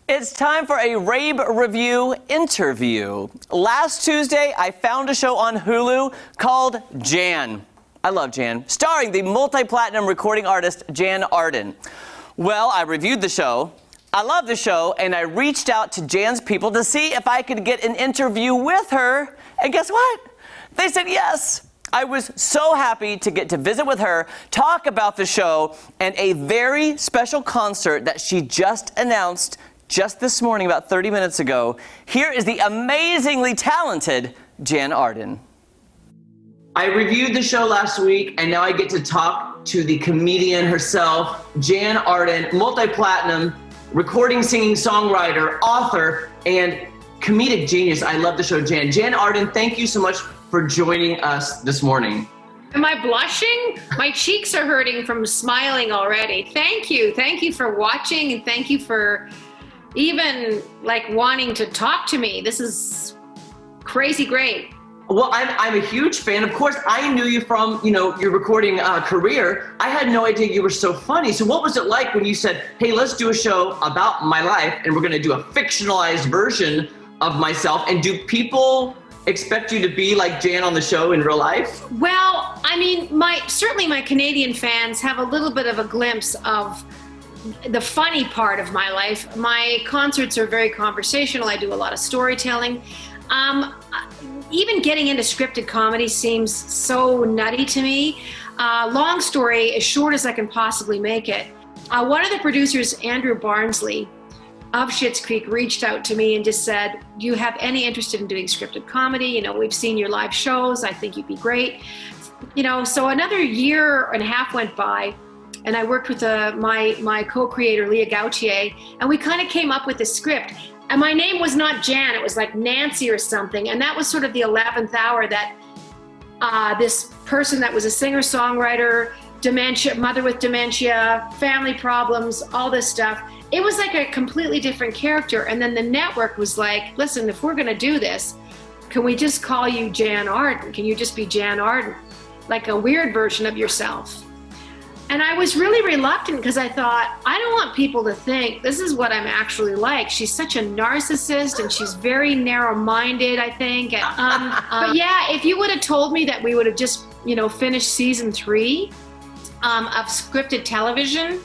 It's time for a Rabe Review interview. Last Tuesday, I found a show on Hulu called Jann. I love Jann, starring the multi-platinum recording artist Jann Arden. Well, I reviewed the show. I love the show, and I reached out to Jann's people to see if I could get an interview with her. And guess what? They said yes. I was so happy to get to visit with her, talk about the show, and a very special concert that she just announced just this morning, about 30 minutes ago. Here is the amazingly talented Jann Arden. I reviewed the show last week, and now I get to talk to the comedian herself, Jann Arden, multi-platinum, recording, singing, songwriter, author, and comedic genius. I love the show, Jann. Jann Arden, thank you so much for joining us this morning. Am I blushing? My cheeks are hurting from smiling already. Thank you. Thank you for watching, and thank you for even wanting to talk to me. This is crazy great. Well, I'm a huge fan. Of course, I knew you from, your recording career. I had no idea you were so funny. So what was it like when you said, hey, let's do a show about my life, and we're gonna do a fictionalized version of myself? And do people expect you to be like Jann on the show in real life? Well, I mean, certainly my Canadian fans have a little bit of a glimpse of the funny part of my life. My concerts are very conversational. I do a lot of storytelling. Even getting into scripted comedy seems so nutty to me. Long story, as short as I can possibly make it. One of the producers, Andrew Barnsley of Schitt's Creek, reached out to me and just said, do you have any interest in doing scripted comedy? We've seen your live shows. I think you'd be great. So another year and a half went by, and I worked with my co-creator, Leah Gautier, and we kind of came up with this script. And my name was not Jann, it was like Nancy or something. And that was sort of the 11th hour that this person that was a singer-songwriter, dementia, mother with dementia, family problems, all this stuff. It was like a completely different character. And then the network was like, listen, if we're gonna do this, can we just call you Jann Arden? Can you just be Jann Arden? Like a weird version of yourself. And I was really reluctant because I thought, I don't want people to think this is what I'm actually like. She's such a narcissist and she's very narrow-minded, I think. But yeah, if you would have told me that we would have just, finished season 3 of scripted television,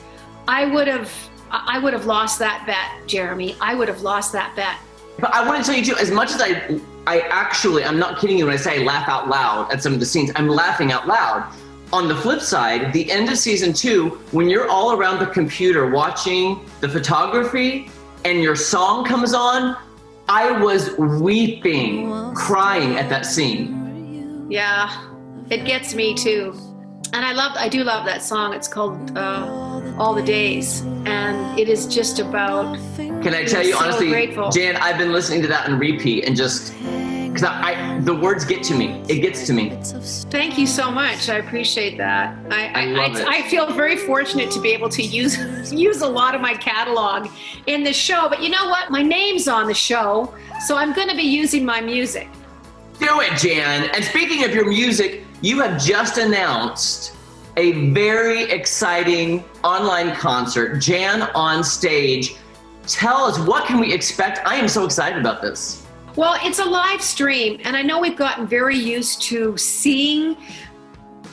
I would have lost that bet, Jeremy. I would have lost that bet. But I want to tell you too, as much as I'm not kidding you when I say I laugh out loud at some of the scenes, I'm laughing out loud. On the flip side, the end of season 2, when you're all around the computer watching the photography and your song comes on, I was weeping, crying at that scene. Yeah, it gets me too. And I do love that song. It's called All the Days. And it is just about, can I tell you honestly, grateful. Jan, I've been listening to that on repeat and just, because the words get to me. It gets to me. Thank you so much. I appreciate that. I love it. I feel very fortunate to be able to use a lot of my catalog in the show. But you know what? My name's on the show, so I'm going to be using my music. Do it, Jann. And speaking of your music, you have just announced a very exciting online concert, Jann on Stage. Tell us, what can we expect? I am so excited about this. Well, it's a live stream, and I know we've gotten very used to seeing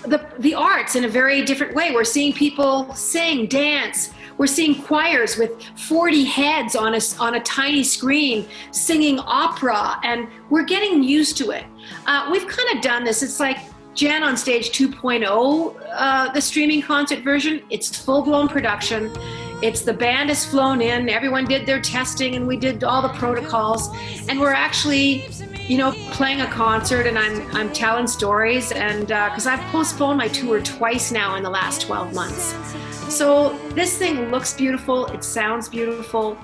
the arts in a very different way. We're seeing people sing, dance. We're seeing choirs with 40 heads on a tiny screen singing opera, and we're getting used to it. We've kind of done this. It's like Jann on Stage 2.0, the streaming concert version. It's full-blown production. The band has flown in, everyone did their testing, and we did all the protocols, and we're actually, playing a concert, and I'm telling stories, and because I've postponed my tour twice now in the last 12 months. So this thing looks beautiful, it sounds beautiful.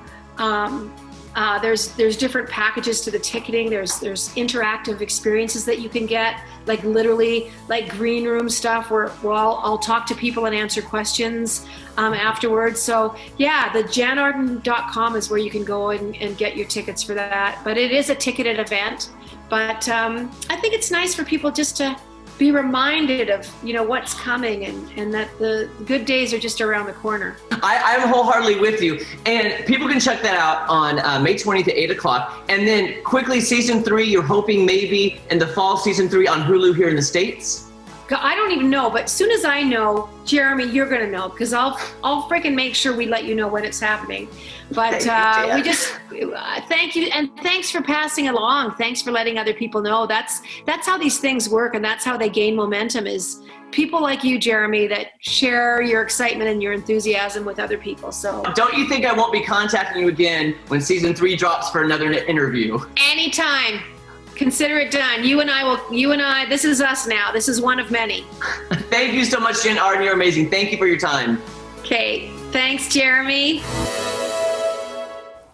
There's different packages to the ticketing. There's interactive experiences that you can get, like literally like green room stuff where I'll talk to people and answer questions afterwards. So yeah, the jannarden.com is where you can go and get your tickets for that. But it is a ticketed event. But I think it's nice for people just to be reminded of, what's coming and that the good days are just around the corner. I'm wholeheartedly with you. And people can check that out on May 20th at 8 o'clock. And then quickly, season 3, you're hoping maybe in the fall, season 3 on Hulu here in the States? I don't even know, but as soon as I know, Jeremy, you're going to know, because I'll freaking make sure we let you know when it's happening. But we just thank you, and thanks for passing along. Thanks for letting other people know. That's how these things work, and that's how they gain momentum, is people like you, Jeremy, that share your excitement and your enthusiasm with other people. So don't you think I won't be contacting you again when season 3 drops for another interview? Anytime. Consider it done. You and I, this is us now. This is one of many. Thank you so much, Jen. Arden, you're amazing. Thank you for your time. Okay. Thanks, Jeremy.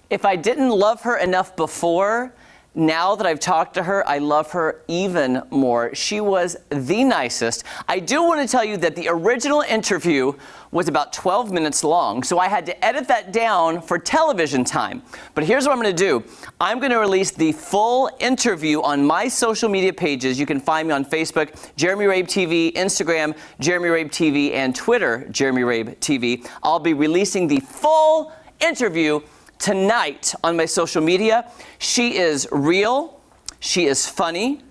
If I didn't love her enough before, now that I've talked to her, I love her even more. She was the nicest. I do want to tell you that the original interview was about 12 minutes long, so I had to edit that down for television time. But here's what I'm going to do. I'm going to release the full interview on my social media pages. You can find me on Facebook, Jeremy Rabe TV, Instagram, Jeremy Rabe TV, and Twitter, Jeremy Rabe TV. I'll be releasing the full interview tonight on my social media. She is real, she is funny,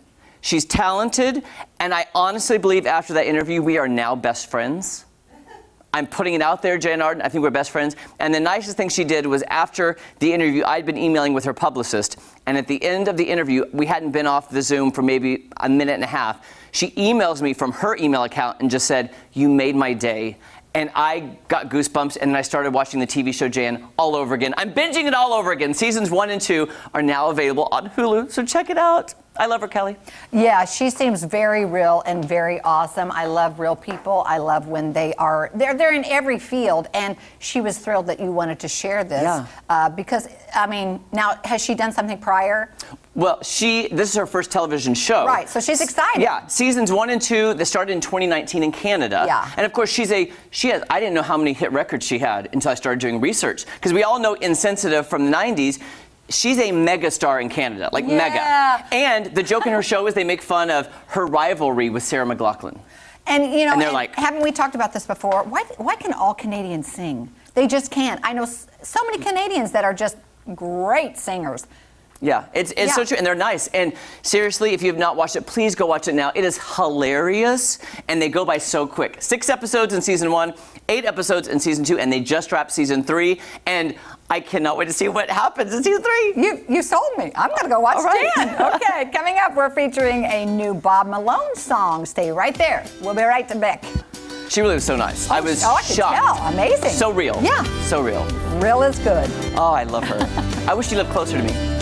she's talented, and I honestly believe after that interview, we are now best friends. I'm putting it out there, Jann Arden, I think we're best friends. And the nicest thing she did was after the interview, I'd been emailing with her publicist, and at the end of the interview, we hadn't been off the Zoom for maybe a minute and a half. She emails me from her email account and just said, "You made my day." And I got goosebumps, and I started watching the TV show Jann all over again. I'm binging it all over again. Seasons 1 and 2 are now available on Hulu, so check it out. I love her, Kelly. Yeah, she seems very real and very awesome. I love real people. I love when they're in every field, and she was thrilled that you wanted to share this. Because, I mean, now, has she done something prior? Well, this is her first television show. Right, so she's excited. Yeah, seasons 1 and 2, they started in 2019 in Canada. Yeah. And of course, I didn't know how many hit records she had until I started doing research. Because we all know Insensitive from the 90s. She's a mega star in Canada, like mega. And the joke in her show is they make fun of her rivalry with Sarah McLachlan. And and they're like, haven't we talked about this before? Why can all Canadians sing? They just can't. I know so many Canadians that are just great singers. Yeah, it's so true, and they're nice. And seriously, if you have not watched it, please go watch it now. It is hilarious, and they go by so quick. 6 episodes in season 1, 8 episodes in season 2, and they just wrapped season 3. And I cannot wait to see what happens in season 3. You sold me. I'm going to go watch Jann. Okay, coming up, we're featuring a new Bob Malone song. Stay right there. We'll be right back. She really was so nice. I was I can shocked. tell. Amazing. So real. Yeah. So real. Real is good. Oh, I love her. I wish she lived closer to me.